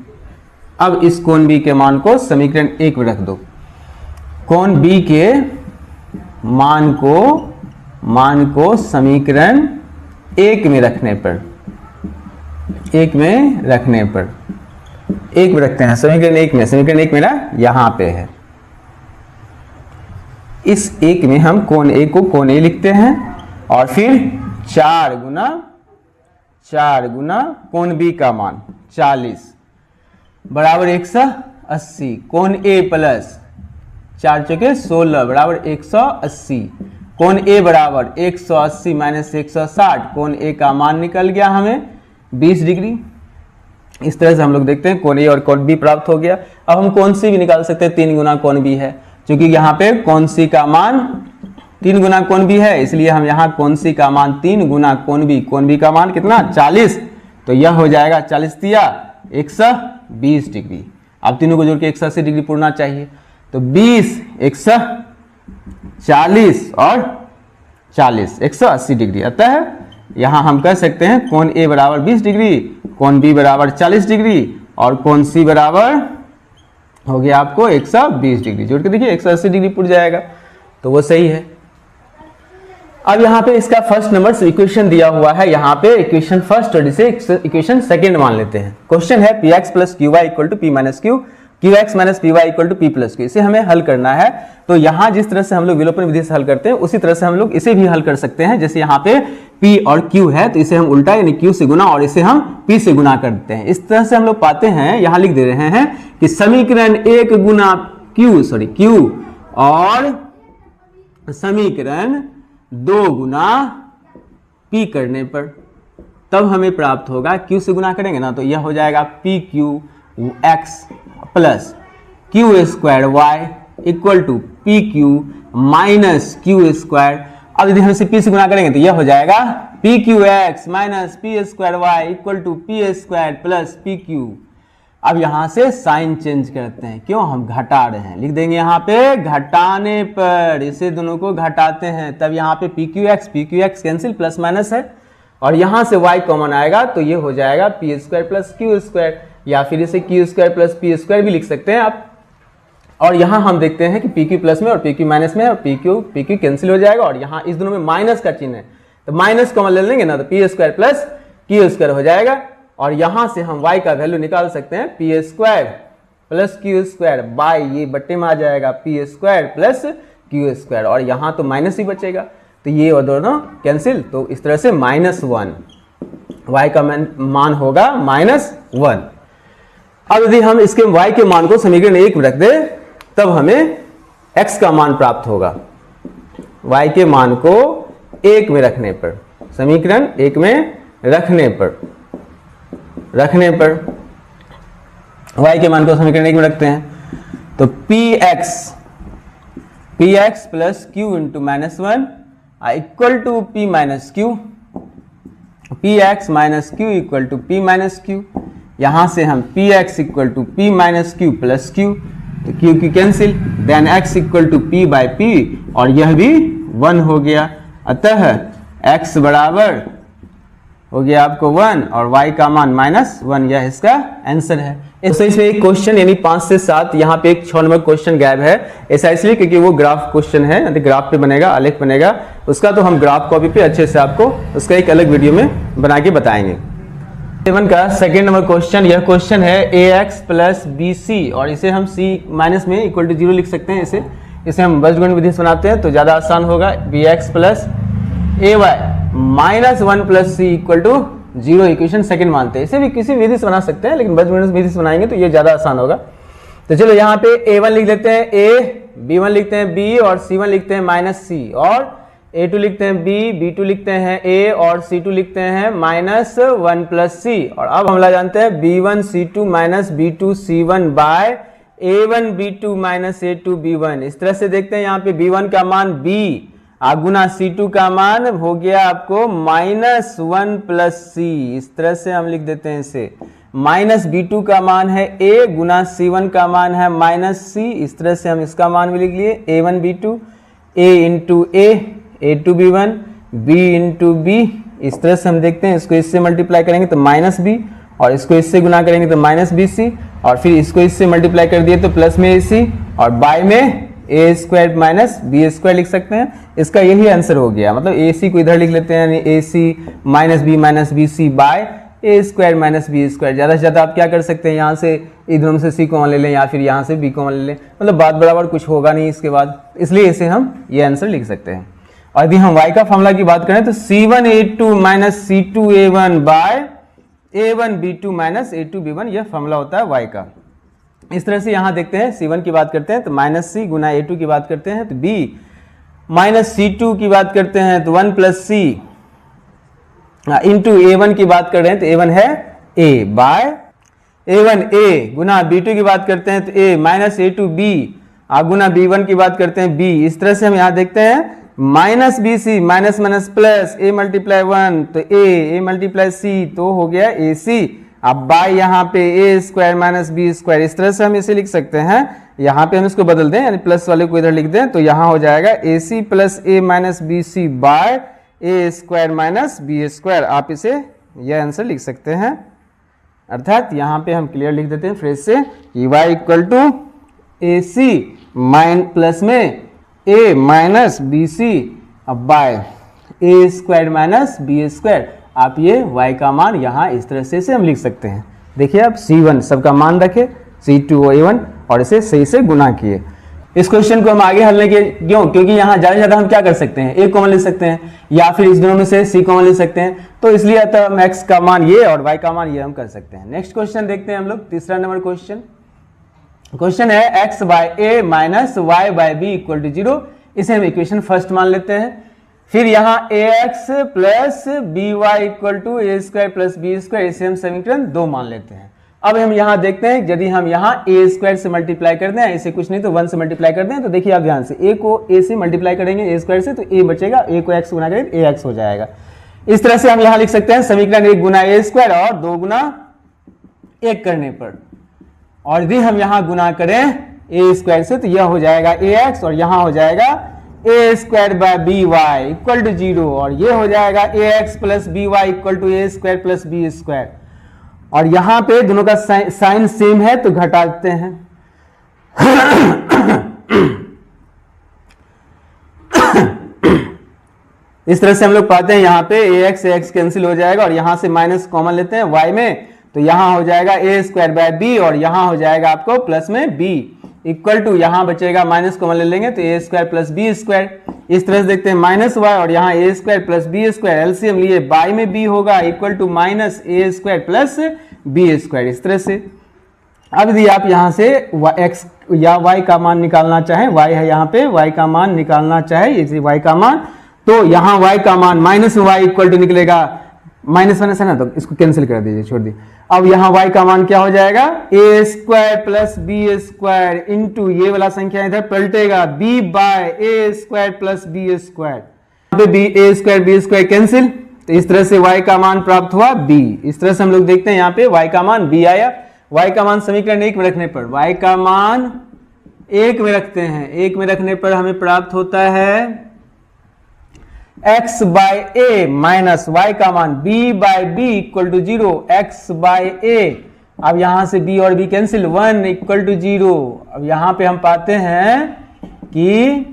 अब इस कोण बी के मान को समीकरण 1 में रख दो। कोण बी के मान को समीकरण 1 में रखने पर 1 में रखते हैं समीकरण 1 मेरा यहाँ पे है। इस 1 में हम कोण ए को कोण ए लिखते हैं और फिर 4 गुना कोण बी का मान 40 बराबर 180, कोण ए प्लस 4 चौके 16 बराबर 180, कोण ए बराबर 180 माइनस 160, कोण ए का मान निकल गया हमें 20 डिग्री। इस तरह से हम लोग देखते हैं कोण ए और कोण बी प्राप्त हो गया। अब हम कोण सी भी निकाल सकते हैं, 3 गुना कोण बी है, क्योंकि यहाँ पे कोण सी का मान 3 गुना कोण बी है, इसलिए हम यहाँ कोण सी का मान 3 गुना कोण बी का मान कितना 40, तो यह हो जाएगा 40 तिया 120 डिग्री। अब तीनों को जोड़ के 180 डिग्री पूर्णा चाहिए, तो 20 140 और 40 180 डिग्री। अतः यहाँ हम कह सकते हैं कोण ए बराबर 20 डिग्री, कोण बी बराबर 40 डिग्री और कोण सी बराबर हो गया आपको 120 डिग्री। जोड़ के देखिए 180 डिग्री पूर जाएगा, तो वो सही है। अब यहाँ पे इसका फर्स्ट नंबर इक्वेशन दिया हुआ है, यहाँ पे इक्वेशन फर्स्ट और इसे इक्वेशन सेकंड मान लेते हैं। क्वेश्चन है p x plus q y equal to p minus q, q x minus p y equal to p plus q. इसे हमें हल करना है। तो यहाँ जिस तरह से हम लोग विलोपन विधि से हल करते हैं उसी तरह से हम लोग इसे भी हल कर सकते हैं। जैसे यहाँ पे p और q है तो इसे हम उल्टा यानी q से गुना और इसे हम p से गुना करते हैं। इस तरह से हम लोग पाते हैं, यहाँ लिख दे रहे हैं कि समीकरण 1 गुना q और समीकरण 2 गुना p करने पर तब हमें प्राप्त होगा, q से गुना करेंगे ना तो यह हो जाएगा p q x plus q square y equal to p q minus q square. अब यदि हम इसे p से गुना करेंगे तो यह हो जाएगा p q x minus p square y equal to p square plus p q. अब यहां से साइन चेंज करते हैं, क्यों, हम घटा रहे हैं, लिख देंगे यहाँ पे घटाने पर, इसे दोनों को घटाते हैं तब यहाँ पे P q x cancel, plus minus है और यहां से y कॉमन आएगा तो ये हो जाएगा P square plus q square, या फिर इसे Q square plus P square भी लिख सकते हैं आप। और यहाँ हम देखते हैं कि पी क्यू प्लस में और पी क्यू माइनस में और पी क्यू कैंसिल हो जाएगा और यहाँ इस दोनों में माइनस का चिन्ह है तो माइनस कॉमन ले लेंगे ना तो P square plus q square हो जाएगा। और यहाँ से हम y का वैल्यू निकाल सकते हैं P square plus q square by, ये बट्टे में आ जाएगा P square plus q square और यहाँ तो माइनस ही बचेगा तो ये और दोनों कैंसिल। तो इस तरह से -1 y का मान होगा -1। अब यदि हम इसके y के मान को समीकरण 1 में रख दें तब हमें x का मान प्राप्त होगा। y के मान को 1 में रखने पर, समीकरण 1 में रखने पर y के मान को समीकरण 1 में रखते हैं तो px plus q into -1 equal to p minus q, px minus q equal to p minus q. यहां से हम px equal to p minus q plus q, तो q की cancel, then x equal to p by p और यह भी 1 हो गया। अतः x बराबर हो गया आपको 1 और y का मान -1, यह इसका आंसर है। इसमें एक क्वेश्चन यानी 5 से 7, यहाँ पे एक 6 नंबर क्वेश्चन गायब है। ऐसा इसलिए क्योंकि वो ग्राफ क्वेश्चन है, ग्राफ पे बनेगा, आलेख बनेगा उसका, तो हम ग्राफ कॉपी पे अच्छे से आपको उसका एक अलग वीडियो में बना के बताएंगे। 7 का सेकेंड नंबर क्वेश्चन, यह क्वेश्चन है ax प्लस बी सी और इसे हम c माइनस में इक्वल टू 0 लिख सकते हैं। इसे हम बीजगणित विधि से बनाते हैं तो ज्यादा आसान होगा। bx plus ay minus 1 plus c equal to 0 equation second मानते हैं। इसे भी किसी विधि से बना सकते हैं लेकिन बीजगणित विधि से बनाएंगे तो ये ज्यादा आसान होगा। तो चलो यहाँ पे a1 लिख लेते हैं a, b1 लिखते हैं b और c1 लिखते हैं माइनस सी, और a2 लिखते हैं b, b2 लिखते हैं a और c2 लिखते हैं -1 प्लस सी। और अब हमला जानते हैं b1 c2 minus b2 c1 bye a1 b2 minus a2 b1। इस तरह से देखते हैं यहाँ पे b1 का मान b गुना c2 का मान हो गया आपको -1 प्लस सी। इस तरह से हम लिख देते हैं इसे, माइनस b2 का मान है a गुना c1 का मान है -c। इस तरह से हम इसका मान भी लिख लिए a1 b2 a into a2 b1 b into b। इस तरह से हम देखते हैं, इसको इससे मल्टीप्लाई करेंगे तो -b और इसको इससे गुना करेंगे तो -bc और फिर इसको इससे मल्टीप्लाई कर दिए तो प्लस में ac और बाय में ए स्क्वायर माइनस बी स्क्वायर लिख सकते हैं। इसका यही आंसर हो गया, मतलब ए सी को इधर लिख लेते हैं यानी ए सी minus b c by a square minus B square. ज़्यादा से ज़्यादा आप क्या कर सकते हैं, यहाँ से इधर से सी कॉमन ले लें या फिर यहाँ से बी कॉमन ले लें, मतलब बात बराबर कुछ होगा नहीं इसके बाद, इसलिए इसे हम ये आंसर लिख सकते हैं। और यदि हम y का फॉर्मूला की बात करें तो C1A2 minus C2A1 bye A1B2 minus A2B1, यह फॉर्मूला होता है y का। इस तरह से यहां देखते हैं C1 की बात करते हैं तो माइनस सी गुना A2 की बात करते हैं तो B, माइनस C2 की बात करते हैं तो 1 प्लस सी इंटू A1 की बात कर रहे हैं तो A1 है A bye A1 A Guna B2 की बात करते हैं तो A minus A2B Guna B1 की बात करते हैं B। इस तरह से हम यहाँ देखते हैं minus b c minus minus plus A multiply 1 तो A मल्टीप्लाई सी तो हो गया AC। अब बाय यहाँ पे ए स्क्वायर माइनस बी स्क्वायर, इस तरह से हम इसे लिख सकते हैं। यहाँ पे हम इसको बदल दें यानी प्लस वाले को इधर लिख दें तो यहाँ हो जाएगा ए C plus A minus b c by a square minus B square. आप इसे यह आंसर लिख सकते हैं। अर्थात यहाँ पे हम क्लियर लिख देते हैं फ्रेज से कि y equal to a c माइन प्लस में a minus b c by a square minus B square. आप ये y का मान यहाँ इस तरह से इसे हम लिख सकते हैं। देखिए आप C1 सबका मान रखे, C2 A1 और इसे सही से गुना किए। इस क्वेश्चन को हम आगे हल नहीं किए, क्यों? क्योंकि यहाँ ज़्यादा से ज़्यादा हम क्या कर सकते हैं, a कॉमन ले सकते हैं या फिर इस दोनों में से c कॉमन ले सकते हैं। तो इसलिए अतः हम x का मान ये और y का मान ये हम कर सकते हैं। नेक्स्ट क्वेश्चन देखते हैं हम लोग, तीसरा नंबर क्वेश्चन है x by a minus y by b equal to 0। इसे हम इक्वेशन फर्स्ट मान लेते हैं। फिर यहाँ ax plus b y equal to A square plus b square, इसे हम समीकरण 2 मान लेते हैं। अब हम यहाँ देखते हैं, यदि हम यहाँ a स्क्वायर से मल्टीप्लाई करते हैं, इसे कुछ नहीं तो 1 से मल्टीप्लाई करते हैं, तो देखिए आप ध्यान से a को a से मल्टीप्लाई करेंगे a स्क्वायर से, तो a बचेगा, a को x गुना करेंगे ax हो जाएगा। इस तरह से हम यहाँ लिख सकते हैं समीकरण 1 गुना a स्क्वायर और 2 गुना 1 करने पर, और यदि हम यहाँ गुना करें a स्क्वायर से तो यह हो जाएगा ax और यहाँ हो जाएगा a square by b y equal to 0, और ये हो जाएगा ax plus b y equal to a square plus b square. और यहां पे दोनों का साइन सेम है तो घटा देते हैं। इस तरह से हम लोग पाते हैं यहाँ पे ax कैंसिल हो जाएगा और यहां से माइनस कॉमन लेते हैं y में, तो यहां हो जाएगा a स्क्वायर बाय बी और यहां हो जाएगा आपको प्लस में b इक्वल टू, यहां बचेगा माइनस कॉमन ले लेंगे तो a square plus b square. इस तरह से देखते हैं माइनस y और यहाँ a square plus b square, LCM लिए y में b होगा equal to minus a square plus b square. इस तरह से अब यदि आप यहाँ से x या y का मान निकालना चाहें, y है यहाँ पे, y का मान निकालना चाहे इसी y का मान, तो यहाँ y का मान माइनस y इक्वल टू निकलेगा, माइनस माइनस है ना तो इसको कैंसिल कर दीजिए, छोड़ दीजिए। अब यहाँ y का मान क्या हो जाएगा, a square plus b square into ये वाला संख्या इधर पलटेगा b by a square plus b square, यहाँ पे a square b square cancel, तो इस तरह से y का मान प्राप्त हुआ b। इस तरह से हम लोग देखते हैं यहाँ पे y का मान b आया। y का मान समीकरण 1 में रखने पर, y का मान 1 में रखते हैं, 1 में रखने पर हमें प्राप्त होता है x by A minus y का मान b by b equal to 0, x by A. अब यहां से b और b कैंसिल, 1 इक्वल टू 0। अब यहां पे हम पाते हैं कि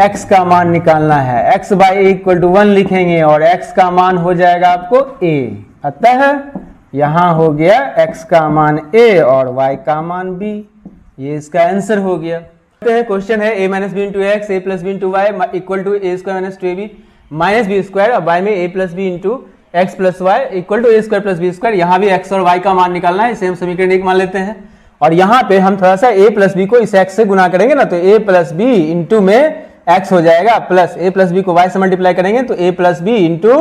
x का मान निकालना है, x by a equal to 1 लिखेंगे और x का मान हो जाएगा आपको a, अतः यहां हो गया x का मान a और y का मान b। ये इसका आंसर हो गया। क्वेश्चन है a minus B into x a plus B into Y equal to A square minus 2ab minus B square, और y में a plus B into x plus y equal to A square plus b square. यहाँ भी x और y का मान निकालना है, इसे हम समीकरण 1 मान लेते हैं। और यहाँ पे हम थोड़ा सा a प्लस बी को इस x से गुना करेंगे ना, तो a प्लस बी इंटू में x हो जाएगा, प्लस a प्लस बी को y से मल्टीप्लाई करेंगे तो a plus B into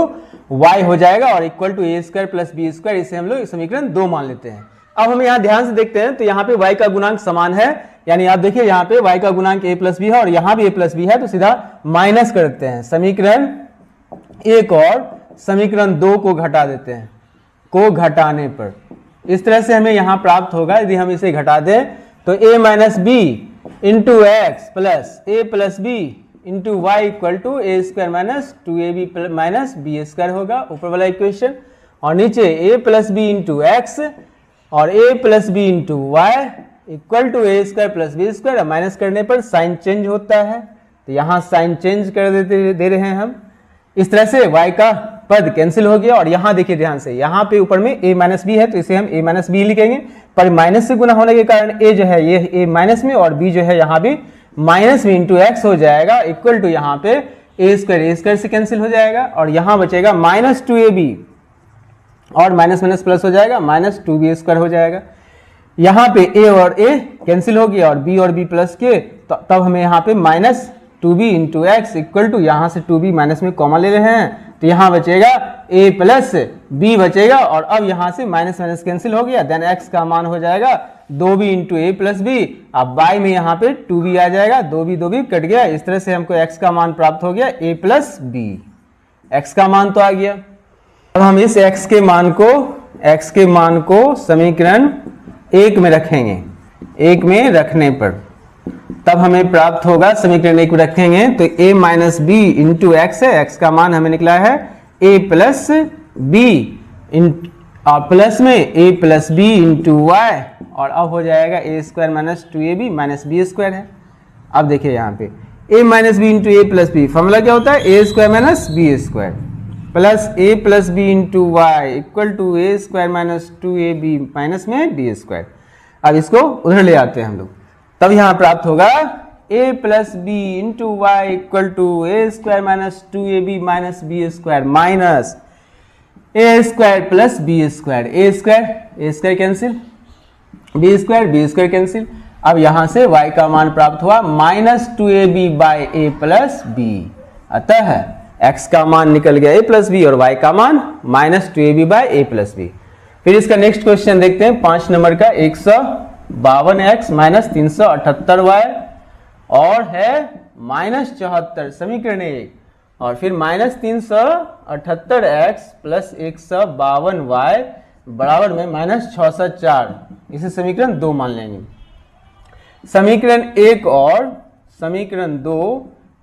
y हो जाएगा और equal to A square plus b square. इसे हम लोग समीकरण 2 मान लेते हैं। अब हम यहाँ ध्यान से देखते हैं तो यहाँ पे y का गुणांक समान है, यानी आप देखिए यहाँ पे y का गुणांक a प्लस बी है और यहाँ भी a प्लस बी है, तो सीधा माइनस कर देते हैं, समीकरण 1 और समीकरण 2 को घटा देते हैं, को घटाने पर इस तरह से हमें यहाँ प्राप्त होगा। यदि हम इसे घटा दें तो a minus B into x plus A plus B into Y equal to A square minus 2ab minus B square होगा, ऊपर वाला इक्वेशन, और नीचे a plus B into x और a plus B into Y equal to A square plus b square. Minus करने पर sign change होता है, तो यहाँ साइन चेंज कर दे रहे हैं हम। इस तरह से y का पद कैंसिल हो गया। और यहाँ देखिए ध्यान से, यहाँ पे ऊपर में a माइनस बी है तो इसे हम a माइनस बी लिखेंगे, पर माइनस से गुना होने के कारण a जो है ये a माइनस में और b जो है यहाँ भी माइनस में इंटू एक्स हो जाएगा इक्वल टू यहाँ पे ए स्क्वायर से कैंसिल हो जाएगा और यहाँ बचेगा माइनस 2ab और माइनस माइनस प्लस हो जाएगा, माइनस 2b स्क्वायर हो जाएगा। यहाँ पे a और a कैंसिल हो गया और b और b प्लस के, तो तब हमें यहाँ पे minus 2b into x equal to, यहाँ से 2b माइनस में कॉमन ले रहे हैं तो यहाँ बचेगा a प्लस b बचेगा, और अब यहाँ से माइनस माइनस कैंसिल हो गया, देन x का मान हो जाएगा 2b into A plus B. अब y में यहाँ पे 2b आ जाएगा, 2b कट गया। इस तरह से हमको x का मान प्राप्त हो गया a प्लस बी, x का मान तो आ गया। अब हम इस x के मान को समीकरण 1 में रखेंगे, 1 में रखने पर तब हमें प्राप्त होगा, समीकरण 1 में रखेंगे तो a minus B into X है, x का मान हमें निकला है a प्लस बी और प्लस में a plus B into Y, और अब हो जाएगा a square minus 2ab minus B square है। अब देखिए यहाँ पे A minus B into A plus B, formula क्या होता है, A square minus B square plus A plus B into Y equal to A square minus 2ab minus में B square. अब इसको उधर ले आते हैं हम लोग, तब यहाँ प्राप्त होगा a plus B into Y equal to A square minus 2ab minus B square minus a square plus b square, a square cancel, b square cancel. अब यहां से y का मान प्राप्त हुआ minus 2ab by a plus b, अतः x का मान निकल गया a प्लस बी और y का मान minus 2ab by a plus b. फिर इसका नेक्स्ट क्वेश्चन देखते हैं 5 नंबर का, 152x माइनस 378y और है माइनस 74 समीकरण 1, और फिर माइनस 378x प्लस 152y बराबर में माइनस 604, इसे समीकरण 2 मान लेंगे। समीकरण 1 और समीकरण 2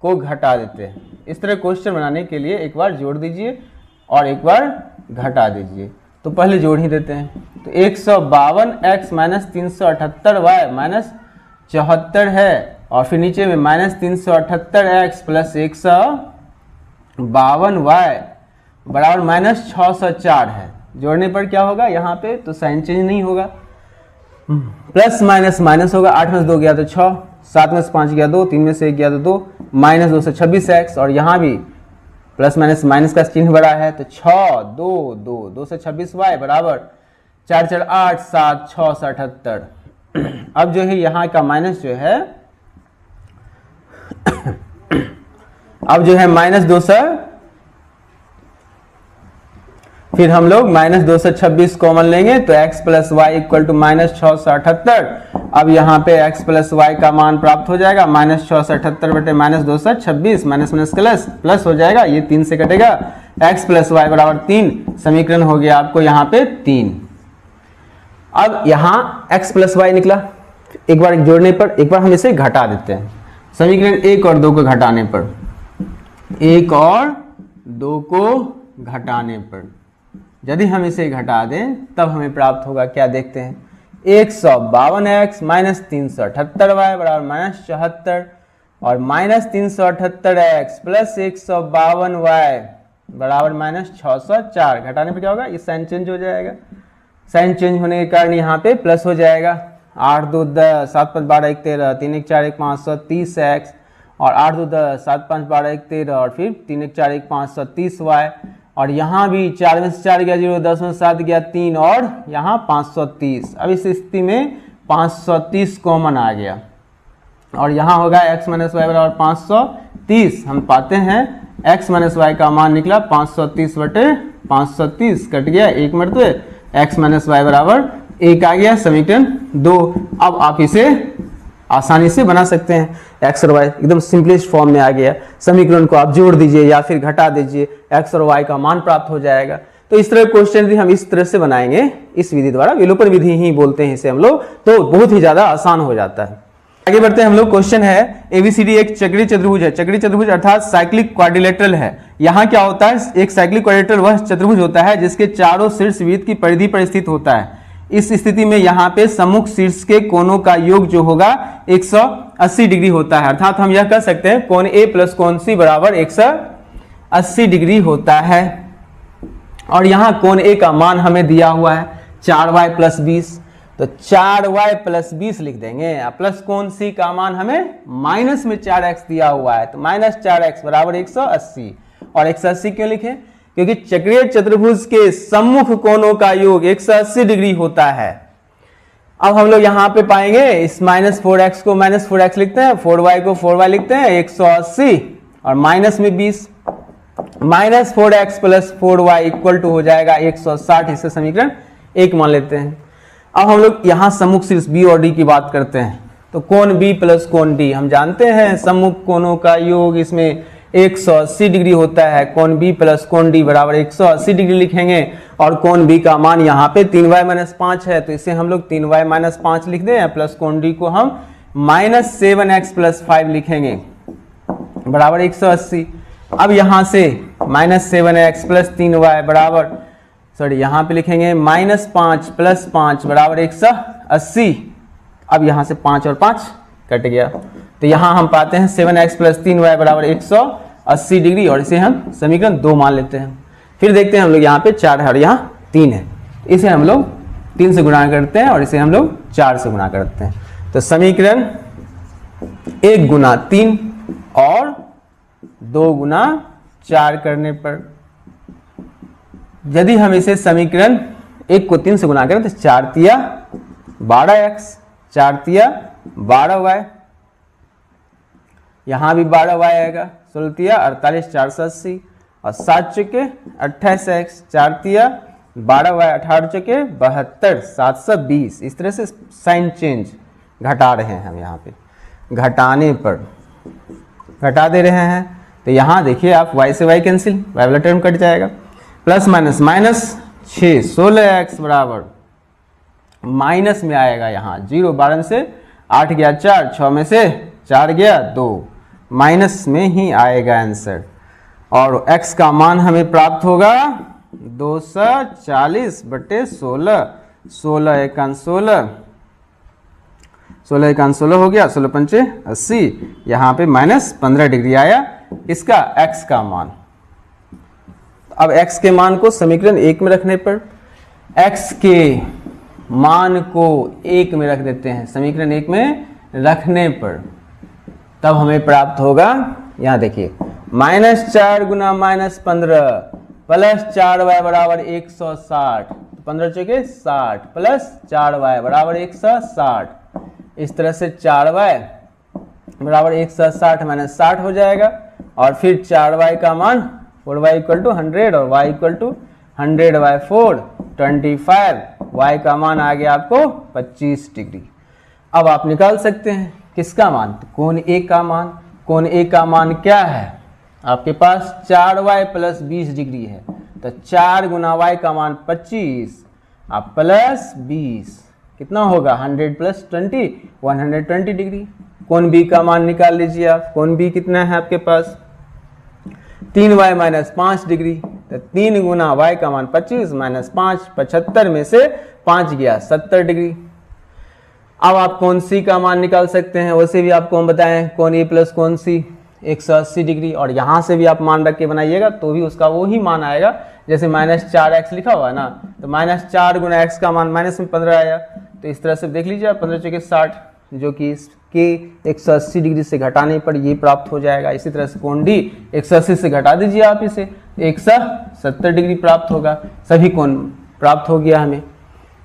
को घटा देते हैं। इस तरह क्वेश्चन बनाने के लिए एक बार जोड़ दीजिए और एक बार घटा दीजिए, तो पहले जोड़ ही देते हैं। तो 152x माइनस 378y माइनस 74 है, और फिर नीचे में माइनस 378x प्लस 152y बराबर माइनस 604 है। जोड़ने पर क्या होगा यहाँ पे, तो साइन चेंज नहीं होगा, प्लस माइनस माइनस होगा, 8 में से 2 गया तो 6, 7 में से 5 गया 2, 3 में से 1 गया तो 2, माइनस 226x, और यहाँ भी प्लस माइनस माइनस का चिन्ह बड़ा है, तो 6 2 2 226y बराबर 4 4 8 7 6 78। अब जो है यहाँ का माइनस जो है अब जो है माइनस 200, फिर हम लोग माइनस 226 कॉमन लेंगे तो x plus y equal to minus 678। अब यहाँ पे x प्लस वाई का मान प्राप्त हो जाएगा माइनस 678 बटे माइनस 226, माइनस माइनस प्लस हो जाएगा, ये 3 से कटेगा, x प्लस वाई बराबर 3, समीकरण हो गया आपको यहाँ पे 3। अब यहाँ x प्लस वाई निकला, एक बार जोड़ने पर, एक बार हम इसे घटा देते हैं। समीकरण 1 और 2 को घटाने पर, 1 और 2 को घटाने पर यदि हम इसे घटा दें तब हमें प्राप्त होगा, क्या देखते हैं, 152x माइनस 378y बराबर माइनस 74 और माइनस 378x प्लस 152y बराबर माइनस 604। घटाने पर क्या होगा, ये साइन चेंज हो जाएगा, साइन चेंज होने के कारण यहाँ पे प्लस हो जाएगा। 8 2 10 7 5 12 1 13 3 1 4 1 530x और 8 2 10 7 5 12 1 13 और फिर 3 1 4 1 530y, और यहाँ भी 4 में से 4 गया 0, 10 में से 7 गया 3 और यहाँ 530। अब इस स्थिति में 530 कॉमन आ गया और यहाँ होगा x माइनस वाई बराबर 530। हम पाते हैं x माइनस वाई का मान निकला 530 बटे 530, कट गया एक मरतबे, x माइनस वाई बराबर 1 आ गया, समीकरण 2। अब आप इसे आसानी से बना सकते हैं, x और y एकदम सिंपलेस्ट फॉर्म में आ गया। समीकरण को आप जोड़ दीजिए या फिर घटा दीजिए, x और y का मान प्राप्त हो जाएगा। तो इस तरह क्वेश्चन भी हम इस तरह से बनाएंगे, इस विधि द्वारा, विलोपन विधि ही बोलते हैं इसे हम लोग, तो बहुत ही ज्यादा आसान हो जाता है। आगे बढ़ते हैं हम लोग। क्वेश्चन है एबीसीडी एक चक्रीय चतुर्भुज है, चक्रीय चतुर्भुज अर्थात साइक्लिक क्वाड्रिलेटरल है। यहाँ क्या होता है, एक साइक्लिक क्वाड्रिलेटरल वह चतुर्भुज होता है जिसके चारों शीर्ष वृत्त की परिधि पर स्थित होता है। इस स्थिति में यहाँ पे सम्मुख शीर्ष के कोणों का योग जो होगा 180 डिग्री होता है, अर्थात हम यह कह सकते हैं कोण ए प्लस कोण सी बराबर 180 डिग्री होता है। और यहाँ कोण ए का मान हमें दिया हुआ है 4y प्लस 20, तो 4y प्लस 20 लिख देंगे, प्लस कोण सी का मान हमें माइनस में 4x दिया हुआ है, तो माइनस 4x बराबर 180। और 180 क्यों लिखें, क्योंकि चक्रीय चतुर्भुज के सम्मुख कोणों का योग 180 डिग्री होता है। अब हम लोग यहाँ पे पाएंगे इस माइनस 4x को माइनस 4x लिखते हैं, 4y को 4y लिखते हैं, 180 और माइनस में 20, minus 4x plus 4y equal to हो जाएगा 160। इसे समीकरण 1 मान लेते हैं। अब हम लोग यहाँ सम्मुख शीर्ष b और d की बात करते हैं, तो कोण b प्लस कोण d हम जानते हैं सम्मुख कोणों का योग इसमें 180 डिग्री होता है, कोण b प्लस कोण d बराबर 180 डिग्री लिखेंगे। और कोण b का मान यहाँ पे 3y माइनस 5 है, तो इसे हम लोग 3y माइनस 5 लिख दें, प्लस कोण d को हम माइनस 7x प्लस 5 लिखेंगे बराबर 180। अब यहाँ से माइनस 7x प्लस 3y बराबर, सॉरी यहाँ पे लिखेंगे माइनस 5 प्लस 5 बराबर 180। अब यहाँ से 5 और 5 कट गया, तो तो यहाँ हम पाते हैं 7x प्लस 3y बराबर 180 डिग्री, और इसे हम समीकरण 2 मान लेते हैं। फिर देखते हैं हम लोग यहाँ पे 4 है और यहाँ 3 है, इसे हम लोग 3 से गुणा करते हैं और इसे हम लोग 4 से गुणा करते हैं। तो समीकरण 1 गुना 3 और 2 गुना 4 करने पर, यदि हम इसे समीकरण 1 को 3 से गुणा करें तो 4 तिया 12x, 4 तिया 12y, यहां भी 12y आएगा, 16 तिया 48, 480 और 7 चुके 28x, 4 तिया 12y, 18 चुके 72, 720। इस तरह से साइन चेंज घटा रहे हैं हम, यहाँ पे घटाने पर घटा दे रहे हैं। तो यहाँ देखिए आप y से y कैंसिल, y वाला टर्म कट जाएगा, प्लस माइनस माइनस 6, 16x बराबर माइनस में आएगा, यहाँ 0, 12 में से 8 गया 4, 6 में से 4 गया 2, माइनस में ही आएगा आंसर। और x का मान हमें प्राप्त होगा 240/16, 16 एकान 16, 16 एकान 16 हो गया, 16 पंचे 80, यहाँ पे माइनस 15 डिग्री आया इसका x का मान। अब x के मान को समीकरण 1 में रखने पर, x के मान को 1 में रख देते हैं समीकरण 1 में रखने पर, तब हमें प्राप्त होगा, यहाँ देखिए -4 गुना -15 प्लस 4y बराबर 160, 15 चौके 60 प्लस 4y बराबर 160। इस तरह से 4y बराबर 160 माइनस 60 हो जाएगा, और फिर 4y का मान 4y इक्वल टू 100 और y इक्वल टू 100/4 25, y का मान आ गया आपको 25 डिग्री। अब आप निकाल सकते हैं किसका मान, तो कोण ए का मान। कोण ए का मान क्या है आपके पास, 4y प्लस 20 डिग्री है, तो 4 गुना y का मान 25 आप प्लस 20 कितना होगा 100 प्लस 20 120 डिग्री। कोण बी का मान निकाल लीजिए आप। कोण बी कितना है आपके पास 3y माइनस 5 डिग्री, तो 3 गुना y का मान 25 माइनस 5, 75 में से 5 गया 70 डिग्री। अब आप कोण सी का मान निकाल सकते हैं, वैसे भी आपको हम बताएं कोण ए प्लस कोण सी 180 डिग्री, और यहाँ से भी आप मान रख के बनाइएगा तो भी उसका वो ही मान आएगा, जैसे -4x लिखा हुआ है ना, तो -4 गुना x का मान माइनस में 15 आया, तो इस तरह से देख लीजिए आप 15 चौके 60, जो कि इसके 180 डिग्री से घटाने पर ये प्राप्त हो जाएगा। इसी तरह से कोण डी 180 से घटा दीजिए आप इसे, 170 डिग्री प्राप्त होगा। सभी कोण प्राप्त हो गया हमें।